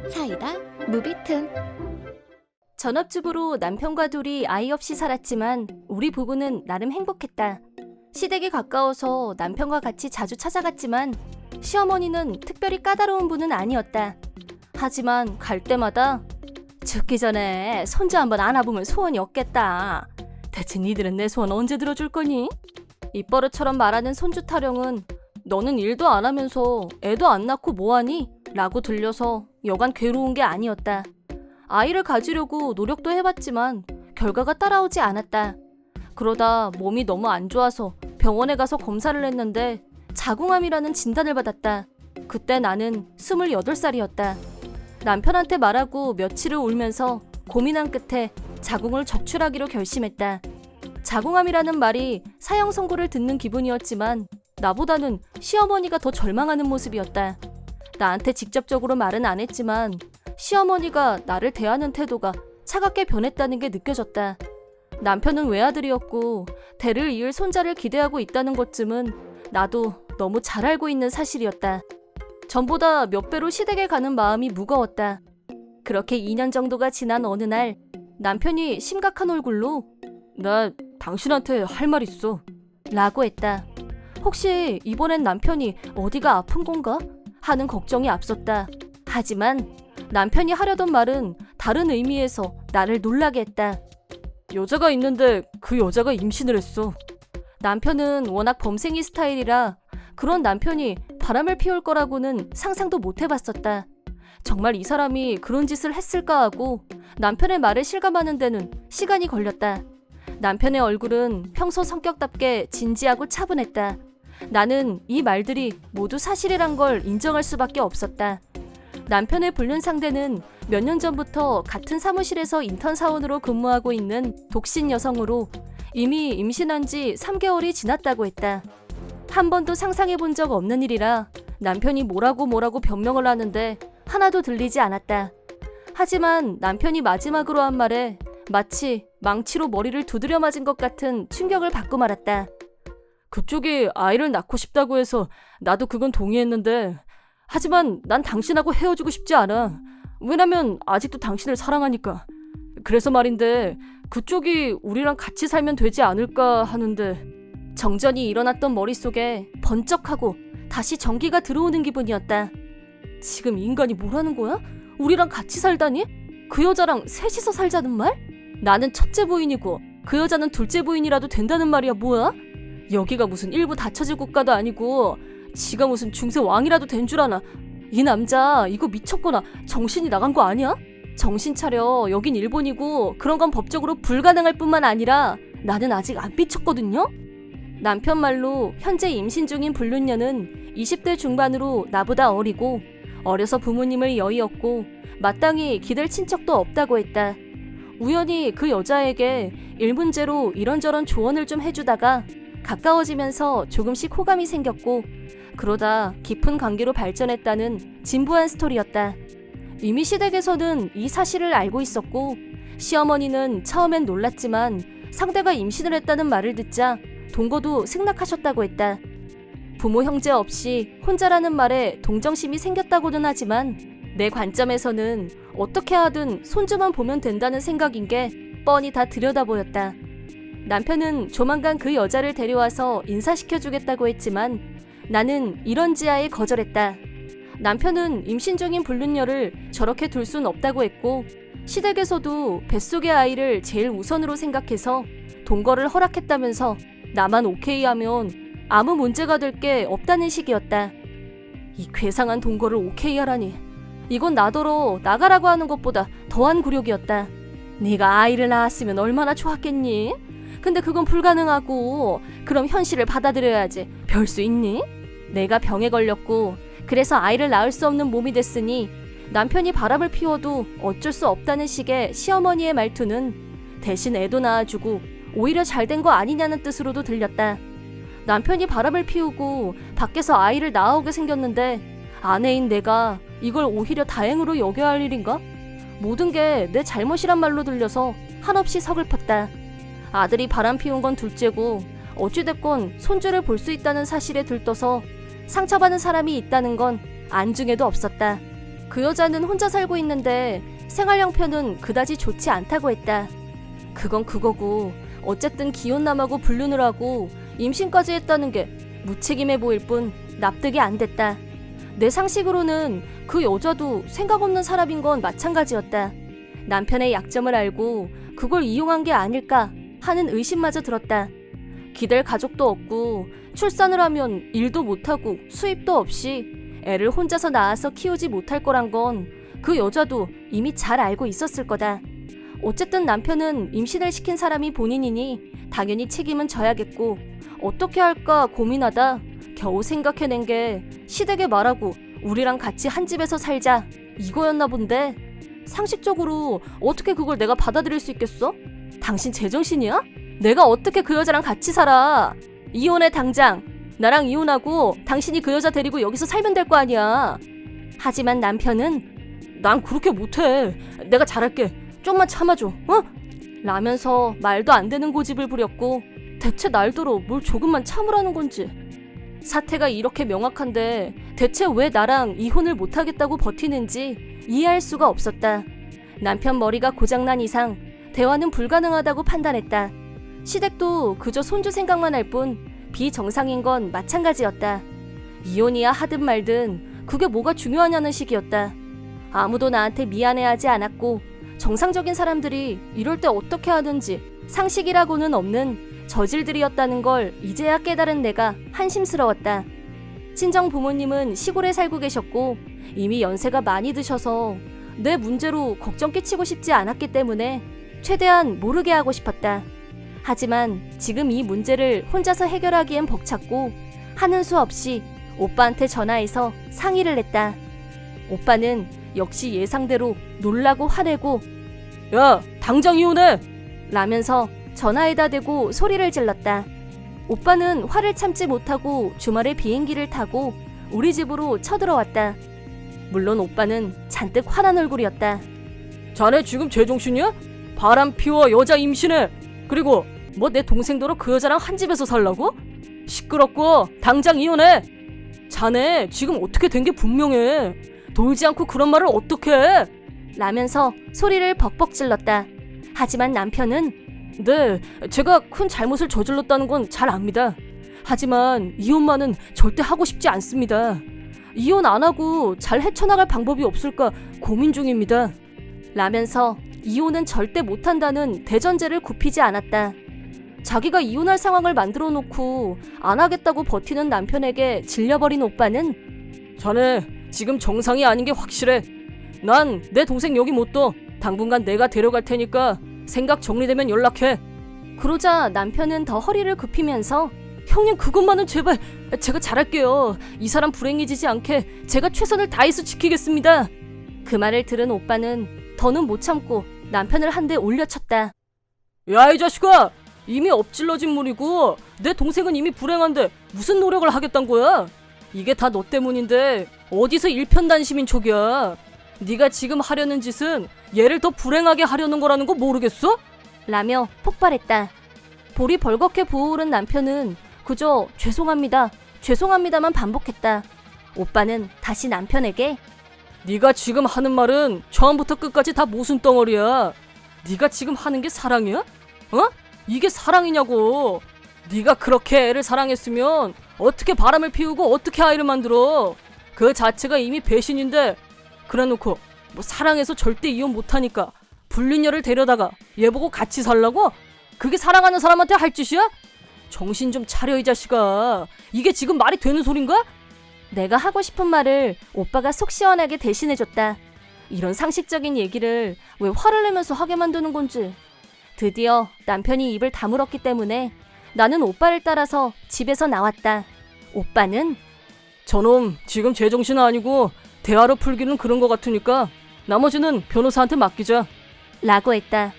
사이다 무비튼. 전업주부로 남편과 둘이 아이 없이 살았지만 우리 부부는 나름 행복했다. 시댁이 가까워서 남편과 같이 자주 찾아갔지만 시어머니는 특별히 까다로운 분은 아니었다. 하지만 갈 때마다 죽기 전에 손주 한번 안아보면 소원이 없겠다. 대체 니들은 내 소원 언제 들어줄 거니? 입버릇처럼 말하는 손주 타령은 너는 일도 안 하면서 애도 안 낳고 뭐하니? 라고 들려서 여간 괴로운 게 아니었다. 아이를 가지려고 노력도 해봤지만 결과가 따라오지 않았다. 그러다 몸이 너무 안 좋아서 병원에 가서 검사를 했는데 자궁암이라는 진단을 받았다. 그때 나는 28살이었다. 남편한테 말하고 며칠을 울면서 고민한 끝에 자궁을 적출하기로 결심했다. 자궁암이라는 말이 사형 선고를 듣는 기분이었지만 나보다는 시어머니가 더 절망하는 모습이었다. 나한테 직접적으로 말은 안 했지만 시어머니가 나를 대하는 태도가 차갑게 변했다는 게 느껴졌다. 남편은 외아들이었고 대를 이을 손자를 기대하고 있다는 것쯤은 나도 너무 잘 알고 있는 사실이었다. 전보다 몇 배로 시댁에 가는 마음이 무거웠다. 그렇게 2년 정도가 지난 어느 날 남편이 심각한 얼굴로 나 당신한테 할 말 있어 라고 했다. 혹시 이번엔 남편이 어디가 아픈 건가? 하는 걱정이 앞섰다. 하지만 남편이 하려던 말은 다른 의미에서 나를 놀라게 했다. 여자가 있는데 그 여자가 임신을 했어. 남편은 워낙 범생이 스타일이라 그런 남편이 바람을 피울 거라고는 상상도 못 해봤었다. 정말 이 사람이 그런 짓을 했을까 하고 남편의 말을 실감하는 데는 시간이 걸렸다. 남편의 얼굴은 평소 성격답게 진지하고 차분했다. 나는 이 말들이 모두 사실이란 걸 인정할 수밖에 없었다. 남편의 불륜 상대는 몇 년 전부터 같은 사무실에서 인턴 사원으로 근무하고 있는 독신 여성으로 이미 임신한 지 3개월이 지났다고 했다. 한 번도 상상해 본 적 없는 일이라 남편이 뭐라고 변명을 하는데 하나도 들리지 않았다. 하지만 남편이 마지막으로 한 말에 마치 망치로 머리를 두드려 맞은 것 같은 충격을 받고 말았다. 그쪽이 아이를 낳고 싶다고 해서 나도 그건 동의했는데 하지만 난 당신하고 헤어지고 싶지 않아. 왜냐면 아직도 당신을 사랑하니까. 그래서 말인데 그쪽이 우리랑 같이 살면 되지 않을까 하는데. 정전이 일어났던 머릿속에 번쩍하고 다시 전기가 들어오는 기분이었다. 지금 이 인간이 뭐라는 거야? 우리랑 같이 살다니? 그 여자랑 셋이서 살자는 말? 나는 첫째 부인이고 그 여자는 둘째 부인이라도 된다는 말이야 뭐야? 여기가 무슨 일부 다처질 국가도 아니고 지가 무슨 중세 왕이라도 된 줄 아나. 이 남자 이거 미쳤거나 정신이 나간 거 아니야? 정신 차려. 여긴 일본이고 그런 건 법적으로 불가능할 뿐만 아니라 나는 아직 안 미쳤거든요? 남편 말로 현재 임신 중인 불륜녀는 20대 중반으로 나보다 어리고 어려서 부모님을 여의었고 마땅히 기댈 친척도 없다고 했다. 우연히 그 여자에게 일 문제로 이런저런 조언을 좀 해주다가 가까워지면서 조금씩 호감이 생겼고 그러다 깊은 관계로 발전했다는 진부한 스토리였다. 이미 시댁에서는 이 사실을 알고 있었고 시어머니는 처음엔 놀랐지만 상대가 임신을 했다는 말을 듣자 동거도 승낙하셨다고 했다. 부모 형제 없이 혼자라는 말에 동정심이 생겼다고는 하지만 내 관점에서는 어떻게 하든 손주만 보면 된다는 생각인 게 뻔히 다 들여다보였다. 남편은 조만간 그 여자를 데려와서 인사시켜주겠다고 했지만 나는 이런 지하에 거절했다. 남편은 임신 중인 불륜녀를 저렇게 둘 순 없다고 했고 시댁에서도 뱃속의 아이를 제일 우선으로 생각해서 동거를 허락했다면서 나만 오케이 하면 아무 문제가 될 게 없다는 식이었다. 이 괴상한 동거를 오케이 하라니. 이건 나더러 나가라고 하는 것보다 더한 굴욕이었다. 네가 아이를 낳았으면 얼마나 좋았겠니? 근데 그건 불가능하고 그럼 현실을 받아들여야지. 별 수 있니? 내가 병에 걸렸고 그래서 아이를 낳을 수 없는 몸이 됐으니 남편이 바람을 피워도 어쩔 수 없다는 식의 시어머니의 말투는 대신 애도 낳아주고 오히려 잘된 거 아니냐는 뜻으로도 들렸다. 남편이 바람을 피우고 밖에서 아이를 낳아오게 생겼는데 아내인 내가 이걸 오히려 다행으로 여겨야 할 일인가? 모든 게 내 잘못이란 말로 들려서 한없이 서글펐다. 아들이 바람 피운 건 둘째고 어찌됐건 손주를 볼 수 있다는 사실에 들떠서 상처받은 사람이 있다는 건 안중에도 없었다. 그 여자는 혼자 살고 있는데 생활 형편은 그다지 좋지 않다고 했다. 그건 그거고 어쨌든 기혼남하고 불륜을 하고 임신까지 했다는 게 무책임해 보일 뿐 납득이 안 됐다. 내 상식으로는 그 여자도 생각 없는 사람인 건 마찬가지였다. 남편의 약점을 알고 그걸 이용한 게 아닐까 하는 의심마저 들었다. 기댈 가족도 없고 출산을 하면 일도 못하고 수입도 없이 애를 혼자서 낳아서 키우지 못할 거란 건 그 여자도 이미 잘 알고 있었을 거다. 어쨌든 남편은 임신을 시킨 사람이 본인이니 당연히 책임은 져야겠고 어떻게 할까 고민하다 겨우 생각해낸 게 시댁에 말하고 우리랑 같이 한 집에서 살자 이거였나 본데 상식적으로 어떻게 그걸 내가 받아들일 수 있겠어? 당신 제정신이야? 내가 어떻게 그 여자랑 같이 살아? 이혼해 당장. 나랑 이혼하고 당신이 그 여자 데리고 여기서 살면 될 거 아니야. 하지만 남편은 난 그렇게 못해. 내가 잘할게. 좀만 참아줘. 어? 라면서 말도 안 되는 고집을 부렸고 대체 날더러 뭘 조금만 참으라는 건지. 사태가 이렇게 명확한데 대체 왜 나랑 이혼을 못하겠다고 버티는지 이해할 수가 없었다. 남편 머리가 고장난 이상 대화는 불가능하다고 판단했다. 시댁도 그저 손주 생각만 할 뿐 비정상인 건 마찬가지였다. 이혼이야 하든 말든 그게 뭐가 중요하냐는 식이었다. 아무도 나한테 미안해하지 않았고 정상적인 사람들이 이럴 때 어떻게 하는지 상식이라고는 없는 저질들이었다는 걸 이제야 깨달은 내가 한심스러웠다. 친정 부모님은 시골에 살고 계셨고 이미 연세가 많이 드셔서 내 문제로 걱정 끼치고 싶지 않았기 때문에 최대한 모르게 하고 싶었다. 하지만 지금 이 문제를 혼자서 해결하기엔 벅찼고 하는 수 없이 오빠한테 전화해서 상의를 했다. 오빠는 역시 예상대로 놀라고 화내고 야 당장 이혼해! 라면서 전화에다 대고 소리를 질렀다. 오빠는 화를 참지 못하고 주말에 비행기를 타고 우리 집으로 쳐들어왔다. 물론 오빠는 잔뜩 화난 얼굴이었다. 자네 지금 제정신이야? 바람 피워 여자 임신해. 그리고 뭐 내 동생더러 그 여자랑 한 집에서 살라고? 시끄럽고 당장 이혼해. 자네 지금 어떻게 된 게 분명해. 돌지 않고 그런 말을 어떻게 해? 라면서 소리를 벅벅 질렀다. 하지만 남편은 네, 제가 큰 잘못을 저질렀다는 건 잘 압니다. 하지만 이혼만은 절대 하고 싶지 않습니다. 이혼 안 하고 잘 헤쳐나갈 방법이 없을까 고민 중입니다. 라면서 이혼은 절대 못한다는 대전제를 굽히지 않았다. 자기가 이혼할 상황을 만들어 놓고 안 하겠다고 버티는 남편에게 질려버린 오빠는 자네 지금 정상이 아닌 게 확실해. 난 내 동생 여기 못 둬. 당분간 내가 데려갈 테니까 생각 정리되면 연락해. 그러자 남편은 더 허리를 굽히면서 형님 그것만은 제발 제가 잘할게요. 이 사람 불행해지지 않게 제가 최선을 다해서 지키겠습니다. 그 말을 들은 오빠는 더는 못 참고 남편을 한 대 올려쳤다. 야 이 자식아! 이미 엎질러진 물이고 내 동생은 이미 불행한데 무슨 노력을 하겠단 거야? 이게 다 너 때문인데 어디서 일편단심인 척이야. 네가 지금 하려는 짓은 얘를 더 불행하게 하려는 거라는 거 모르겠어? 라며 폭발했다. 볼이 벌겋게 부어오른 남편은 그저 죄송합니다, 죄송합니다만 반복했다. 오빠는 다시 남편에게 네가 지금 하는 말은 처음부터 끝까지 다 모순 덩어리야. 네가 지금 하는 게 사랑이야? 어? 이게 사랑이냐고. 네가 그렇게 애를 사랑했으면 어떻게 바람을 피우고 어떻게 아이를 만들어. 그 자체가 이미 배신인데 그래놓고 뭐 사랑해서 절대 이혼 못하니까 불륜녀를 데려다가 얘 보고 같이 살라고? 그게 사랑하는 사람한테 할 짓이야? 정신 좀 차려 이 자식아. 이게 지금 말이 되는 소린가? 내가 하고 싶은 말을 오빠가 속 시원하게 대신해줬다. 이런 상식적인 얘기를 왜 화를 내면서 하게 만드는 건지. 드디어 남편이 입을 다물었기 때문에 나는 오빠를 따라서 집에서 나왔다. 오빠는 저놈 지금 제정신 아니고 대화로 풀기는 그런 것 같으니까 나머지는 변호사한테 맡기자 라고 했다.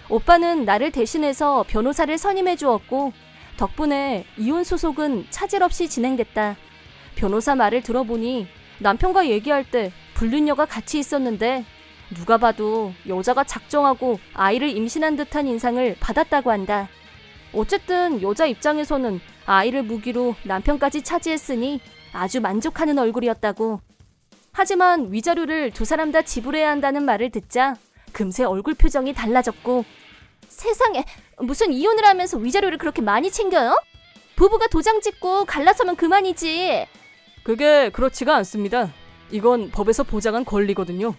오빠는 나를 대신해서 변호사를 선임해 주었고 덕분에 이혼 소송은 차질 없이 진행됐다. 변호사 말을 들어보니 남편과 얘기할 때 불륜녀가 같이 있었는데 누가 봐도 여자가 작정하고 아이를 임신한 듯한 인상을 받았다고 한다. 어쨌든 여자 입장에서는 아이를 무기로 남편까지 차지했으니 아주 만족하는 얼굴이었다고. 하지만 위자료를 두 사람 다 지불해야 한다는 말을 듣자 금세 얼굴 표정이 달라졌고, 세상에, 무슨 이혼을 하면서 위자료를 그렇게 많이 챙겨요? 부부가 도장 찍고 갈라서면 그만이지. 그게 그렇지가 않습니다. 이건 법에서 보장한 권리거든요.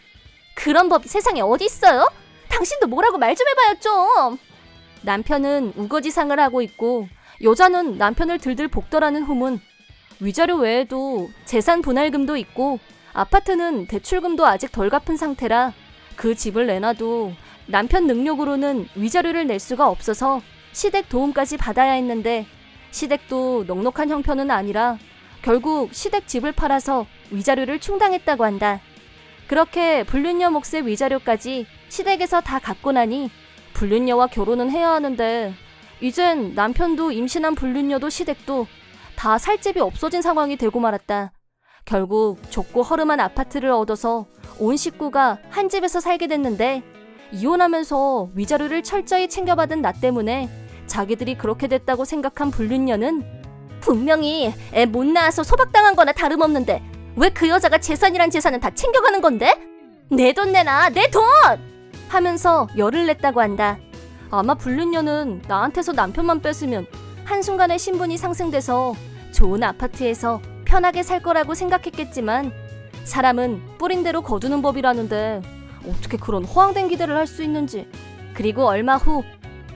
그런 법이 세상에 어디 있어요? 당신도 뭐라고 말 좀 해봐요 좀. 남편은 우거지상을 하고 있고 여자는 남편을 들들 볶더라는 후문. 위자료 외에도 재산 분할금도 있고 아파트는 대출금도 아직 덜 갚은 상태라 그 집을 내놔도 남편 능력으로는 위자료를 낼 수가 없어서 시댁 도움까지 받아야 했는데, 시댁도 넉넉한 형편은 아니라 결국 시댁 집을 팔아서 위자료를 충당했다고 한다. 그렇게 불륜녀 몫의 위자료까지 시댁에서 다 갚고 나니 불륜녀와 결혼은 해야 하는데, 이젠 남편도 임신한 불륜녀도 시댁도 다 살 집이 없어진 상황이 되고 말았다. 결국 좁고 허름한 아파트를 얻어서 온 식구가 한 집에서 살게 됐는데, 이혼하면서 위자료를 철저히 챙겨받은 나 때문에 자기들이 그렇게 됐다고 생각한 불륜녀는 분명히 애 못 낳아서 소박당한 거나 다름없는데 왜 그 여자가 재산이란 재산은 다 챙겨가는 건데? 내 돈 내놔, 내 돈! 하면서 열을 냈다고 한다. 아마 불륜녀는 나한테서 남편만 뺏으면 한순간에 신분이 상승돼서 좋은 아파트에서 편하게 살 거라고 생각했겠지만, 사람은 뿌린 대로 거두는 법이라는데 어떻게 그런 허황된 기대를 할 수 있는지. 그리고 얼마 후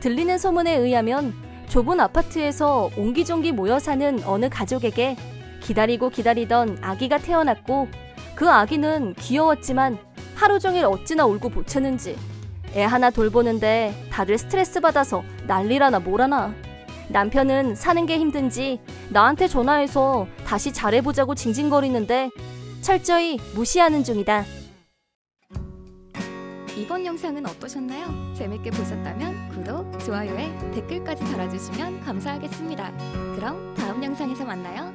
들리는 소문에 의하면 좁은 아파트에서 옹기종기 모여 사는 어느 가족에게 기다리고 기다리던 아기가 태어났고, 그 아기는 귀여웠지만 하루 종일 어찌나 울고 보채는지 애 하나 돌보는데 다들 스트레스 받아서 난리라나 뭐라나. 남편은 사는 게 힘든지 나한테 전화해서 다시 잘해보자고 징징거리는데 철저히 무시하는 중이다. 이번 영상은 어떠셨나요? 재밌게 보셨다면 구독, 좋아요에 댓글까지 달아주시면 감사하겠습니다. 그럼 다음 영상에서 만나요.